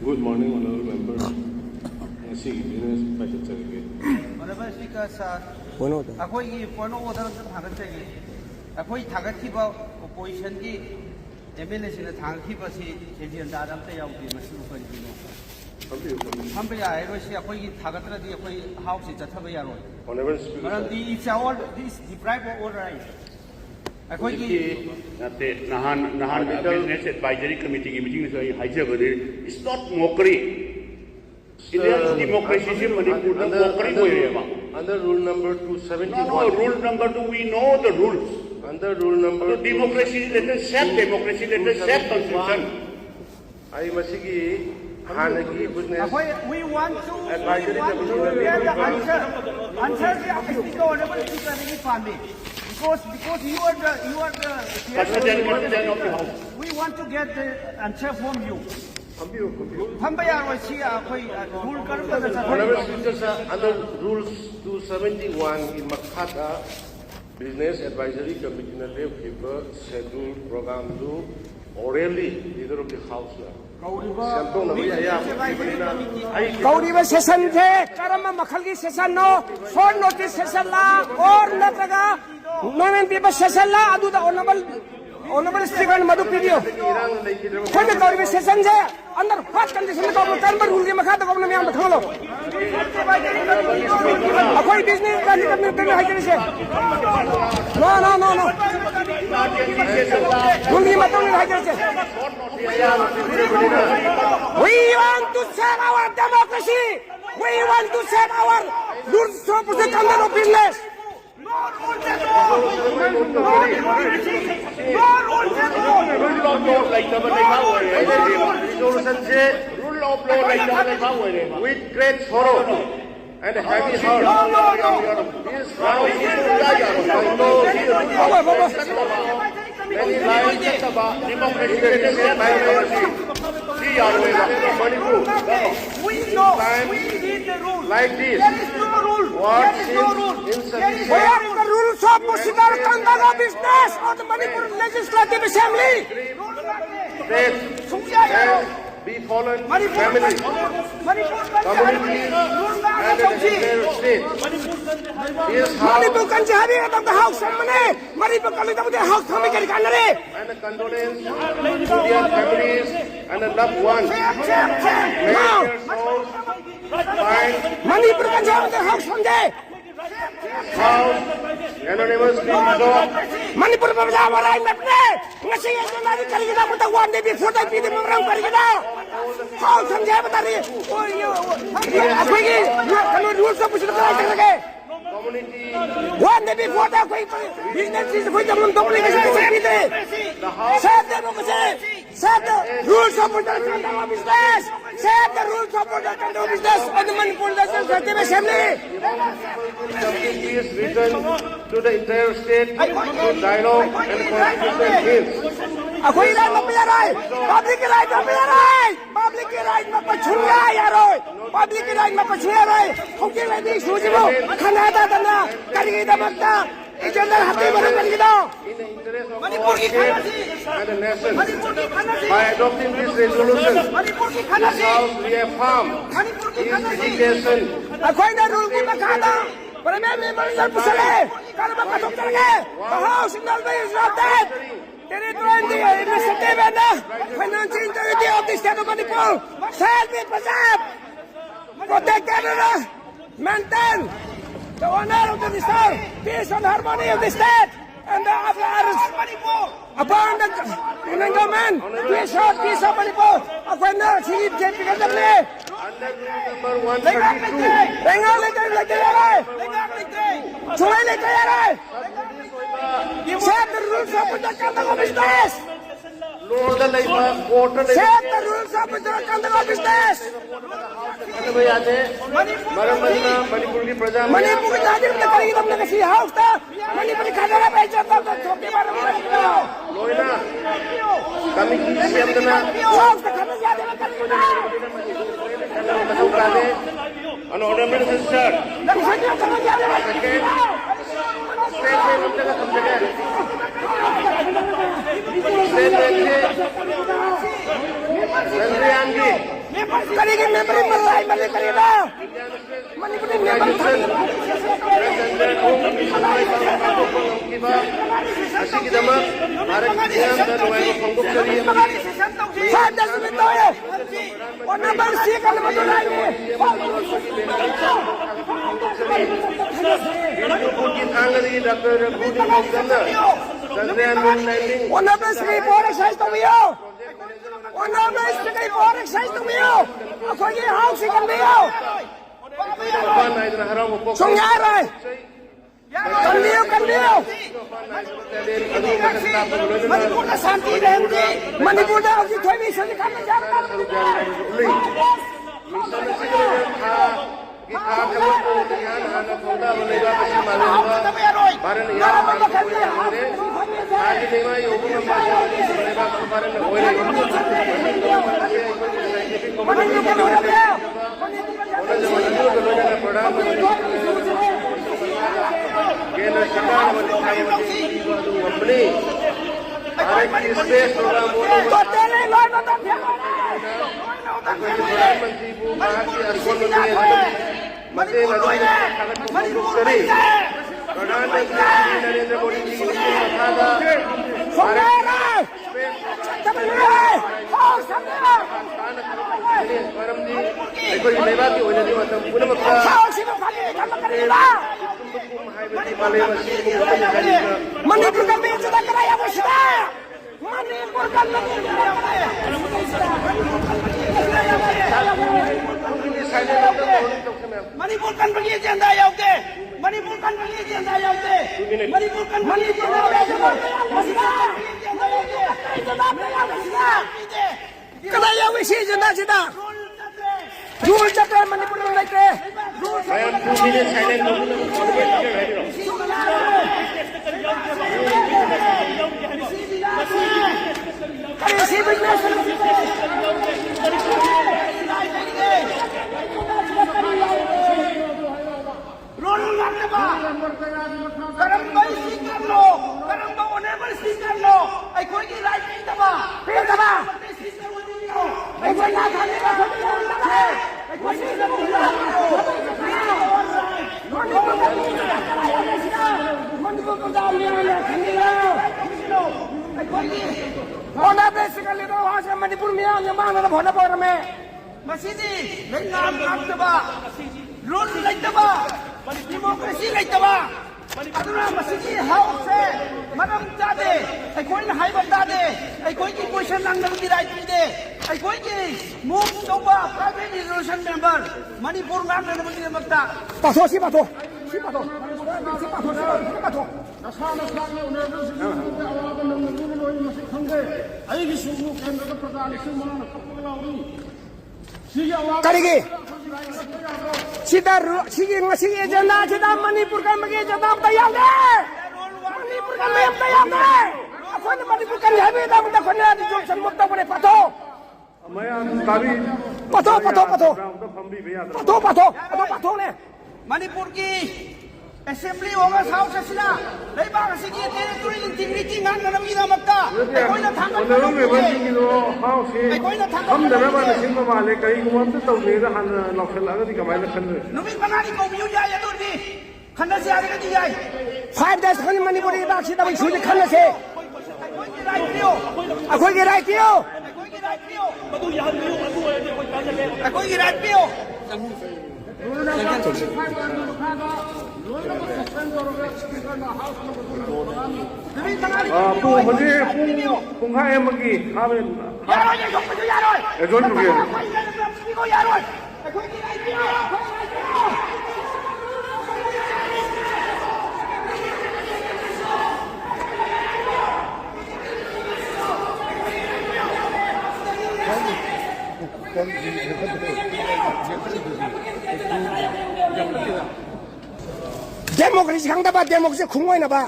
Good morning, honorable members. Ngasi business budget chagi. Honorable Speaker, अखोई point of order से थागत चाहिए अखोई थागत की बा ओपोजिशन की एमएलए से थागत की बसी सेजियन दादम ते याउदी मसलु करी दिनो हम पे आए रोसी अखोई की थागत रदी अखोई हाउस से चथब यारो Honorable Speaker. मरम दी it's all this deprive of all rights अखोई की नाते नहान बिजनेस एडवाइजरी कमिटी की मीटिंग से हाइजबने it's not mockery Indian democracy is under rule number 271. No, rule number 2, we know the rules. Under rule number so democracy, let us set democracy, let us set constitution. I masigi hanagi business. We want to get the answer. Answer the Speaker, honorable Speaker, नहीं पाने. Because you are the President of the House. We want to get the answer from you. हम भैया वैसी कोई rule कर Honorable Speaker, sir, under rules 271 in Makata Business Advisory Committee na left paper schedule program to orally leader of the house na. गौरीब session थे करम मखल की session no short notice session ला और नत्रगा नोमेन पेपर सेशन ला अदुदा ऑनरेबल स्पीकर मधु पीडियो कोई भी गौरीब सेशन जे अंदर फास्ट कंडीशन में गवर्नमेंट टर्म रूल के मखा तो गवर्नमेंट में हम थमलो कोई बिजनेस का निकलने पे है कैसे नो रूल की मतलब नहीं है कैसे We want to save our democracy. We want to save our rules to protect under business. No rules at all. Rule of law like the rule of law like the With great sorrow and heavy heart. This round is many lives about democracy We know. We need the rule. like this. There is no rule. What There is no rule. insufficient. Where is the rules of procedure conduct of business of the Manipur Legislative Assembly? Faith and be fallen families, communities, and the entire state. This Manipur house Kanjari of the House Assembly. Manipur Committee of the House Committee. and the condolence to their families and the loved ones. May Now, their souls find Manipur Kanjari of the House Assembly. house anonymously resolved. Manipur Babla Warai Mapne. Ngasi yang nari kari kita putar wan debi foto pidi memang kari kita. House Assembly batari. Oh yo, apa ini? Kalau rules of procedure kerja lagi. Community, One day before that, business is going to be set the rules of conduct of business. Set the rules of conduct of business on the Manipur Legislative Assembly. something is written to the entire state through dialogue and constitutional means. Aku ini membiarai, public right membiarai, public right mempercayai yaroy, public right mempercayai. Mungkin lagi sujibo, Kanada dana, kari kita makta, ijaran hati barang kari kita. In the interest of our state and the nation, by adopting this resolution, this House reaffirms its dedication Aku ini rule kita kata, Premier Minister pusale, kalau bapak dokter ke, bahwa signal is not dead. Territory initiative and financial integrity of the state of Manipur shall be preserved, protected and maintain the honor of the state, peace and harmony of the state, and the affairs upon the government, peace of Manipur. Aku ini sini jadi kerja under rule number 132. Dengar lagi yarai, cuma lagi yarai. Set the rules of conduct of business. Lord the Labor Quarter Set the rules of conduct of business. Manipur की प्रजा Manipur की जाति में करेंगे तुमने किसी house था Manipur की खाना बेचा था तो छोटे बार में लोहिना kami siap na हाउस का खाना ज्यादा में करेंगे ano honorable sister खाना ज्यादा में state में मुद्दा का समझे state में Sanjay आंगी Manipuri member malay Manipuri na. Manipuri member Manipur na santi रहती Manipur ना उसकी थोड़ी भी सही काम नहीं जाता Manipur kami sudah keraya bosda. Manipur kami Manipur kan pergi agenda ya oke. Manipur kan pergi agenda ya oke. Manipur kan Manipur keraya wisi agenda kita. Rule chapter Manipur like I am 2 minutes silent. Manipur में आने मांगने का भोला बोल रहे मसीदी नहीं नाम तबा rule नहीं तबा डेमोक्रेसी नहीं तबा अदुना मसीदी हाउस से मदम जादे आई कोई ना हाई बंदा दे आई कोई की क्वेश्चन लंगन की राइट दे आई कोई की मूव तबा प्राइवेट रिजोल्यूशन मेंबर मणिपुर नाम लेने मुझे मत पाथो सी पाथो सी पाथो सी पाथो सी पाथो नसाना सागे उन्हें आवाज नंगे लोई मसी खंगे आई की सुबह केंद्र का प्रधान सुमन कपलाउरी करेगी सीधा सीधी एजेंडा सीधा मणिपुर का मगे एजेंडा तैयार है मणिपुर का में तैयार है अपन मणिपुर का है भी दाम तक ने जो सम्मत बने पतो मैं काबी पतो पतो पतो पतो पतो पतो पतो ने मणिपुर की असेंबली होगा साउथ सेसिना नहीं बाग से की टेरिटोरियल इंटीग्रिटी नाम नमी ना मक्का कोई ना थांग ओनरो में बंदी किलो हाउ से कोई ना थांग हम दरबा ने सिंह माले कई गुम तो तौले दा हन लखल अगर दी कमाई लखल नुमी बनानी को बियु जाय दूर दी खन्ना से आगे दी जाय 5 days खन मणिपुर की बात सीधा छुई खन्ना से कोई की राइट लियो कोई की राइट लियो कोई की राइट लियो बदु यहां लियो बदु कोई काज ले कोई की राइट लियो Kung hai magi hamen यारो ये लोग तो यारो ए जोन रुके को यारो डेमोक्रेसी 강다 봐 데모크레시 궁금해나 봐